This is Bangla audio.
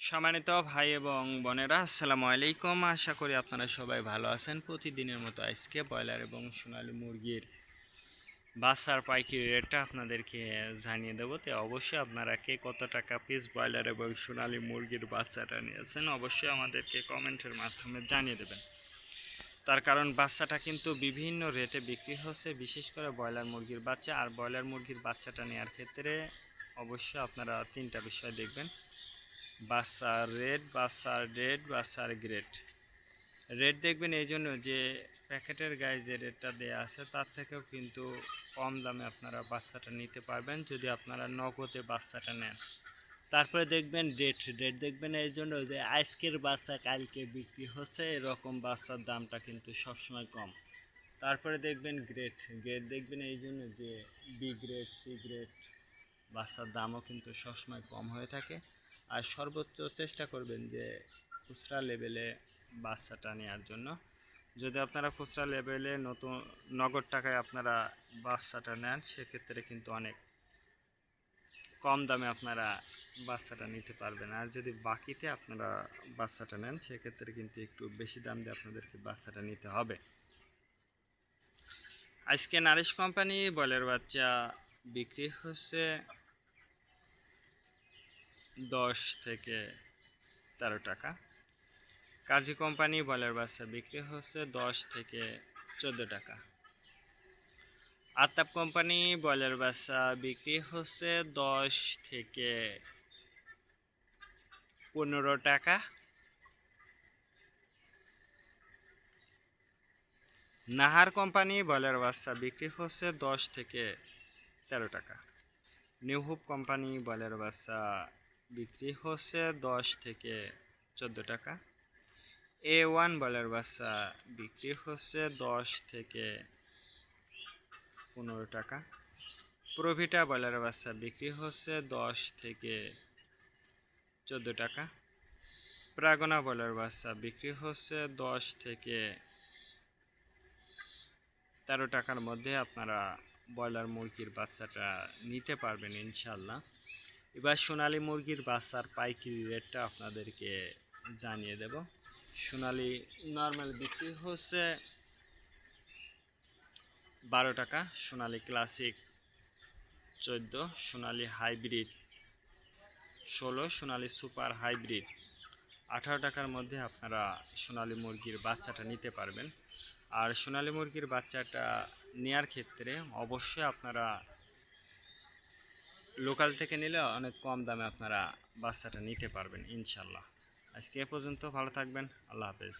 সম্মানিত ভাই এবং বোনেরা, আসসালামু আলাইকুম। আশা করি আপনারা সবাই ভালো আছেন। প্রতিদিনের মতো আজকে ব্রয়লার এবং সোনালী মুরগির বাচ্চার পাইকারি রেটটা আপনাদেরকে জানিয়ে দেবো। তো অবশ্যই আপনারা কে কত টাকা পিস ব্রয়লার এবং সোনালী মুরগির বাচ্চাটা নিয়েছেন অবশ্যই আমাদেরকে কমেন্টের মাধ্যমে জানিয়ে দেবেন। তার কারণ বাচ্চাটা কিন্তু বিভিন্ন রেটে বিক্রি হচ্ছে, বিশেষ করে ব্রয়লার মুরগির বাচ্চা। আর ব্রয়লার মুরগির বাচ্চাটা নেওয়ার ক্ষেত্রে অবশ্যই আপনারা তিনটা বিষয় দেখবেন: বাচ্চার রেট, বাচ্চার ডেট, বাচ্চার গ্রেড। রেট দেখবেন এই জন্য যে প্যাকেটের গায়ে যে রেটটা দেওয়া আছে তার থেকেও কিন্তু কম দামে আপনারা বাচ্চাটা নিতে পারবেন যদি আপনারা নগদে বাচ্চাটা নেন। তারপরে দেখবেন ডেট দেখবেন এই জন্য যে আজকের বাচ্চা কালকে বিক্রি হচ্ছে, এরকম বাচ্চার দামটা কিন্তু সবসময় কম। তারপরে দেখবেন গ্রেড দেখবেন এই জন্য যে বি গ্রেড, সি গ্রেড বাচ্চার দামও কিন্তু সবসময় কম হয়ে থাকে। আর সর্বোচ্চ চেষ্টা করবেন যে খুচরা লেভেলে বাচ্চাটা নেওয়ার জন্য। যদি আপনারা খুচরা লেভেলে নগদ টাকায় আপনারা বাচ্চাটা নেন, সেক্ষেত্রে কিন্তু অনেক কম দামে আপনারা বাচ্চাটা নিতে পারবেন। আর যদি বাকিতে আপনারা বাচ্চাটা নেন, সেক্ষেত্রে কিন্তু একটু বেশি দাম দিয়ে আপনাদেরকে বাচ্চাটা নিতে হবে। আজকে নারিশ কোম্পানি ব্রয়লার বাচ্চা বিক্রি হচ্ছে 10 থেকে 13 টাকা। কাজী কোম্পানি ব্রয়লার বাচ্চা বিক্রি হচ্ছে 10 থেকে 14 টাকা। আতাপ কোম্পানি ব্রয়লার বাচ্চা বিক্রি হচ্ছে 10 থেকে 15 টাকা। নাহার কোম্পানি ব্রয়লার বাচ্চা বিক্রি হচ্ছে 10 থেকে 13 টাকা। নিউ হোপ কোম্পানি ব্রয়লার বাচ্চা বিক্রি হচ্ছে 10 থেকে 14 টাকা। A1 ব্রয়লার বাচ্চা বিক্রি হচ্ছে 10 থেকে 15 টাকা। প্রভিটা ব্রয়লার বাচ্চা বিক্রি হচ্ছে 10 থেকে 14 টাকা। প্রাগনা ব্রয়লার বাচ্চা বিক্রি হচ্ছে 10 থেকে 13 টাকার মধ্যে আপনারা ব্রয়লার মুরগির বাচ্চাটা নিতে পারবেন ইনশাল্লাহ। এবার সোনালী মুরগির বাচ্চার পাইকারি রেটটা আপনাদেরকে জানিয়ে দেব। সোনালী নর্মাল বিক্রি হচ্ছে 12 টাকা, সোনালী ক্লাসিক 14, সোনালী হাইব্রিড 16, সোনালী সুপার হাইব্রিড 18 টাকার মধ্যে আপনারা সোনালী মুরগির বাচ্চাটা নিতে পারবেন। আর সোনালী মুরগির বাচ্চাটা নেওয়ার ক্ষেত্রে অবশ্যই আপনারা লোকাল থেকে নিলে অনেক কম দামে আপনারা বাচ্চাটা নিতে পারবেন ইনশাল্লাহ। আজকে এ পর্যন্ত, ভালো থাকবেন, আল্লাহ হাফেজ।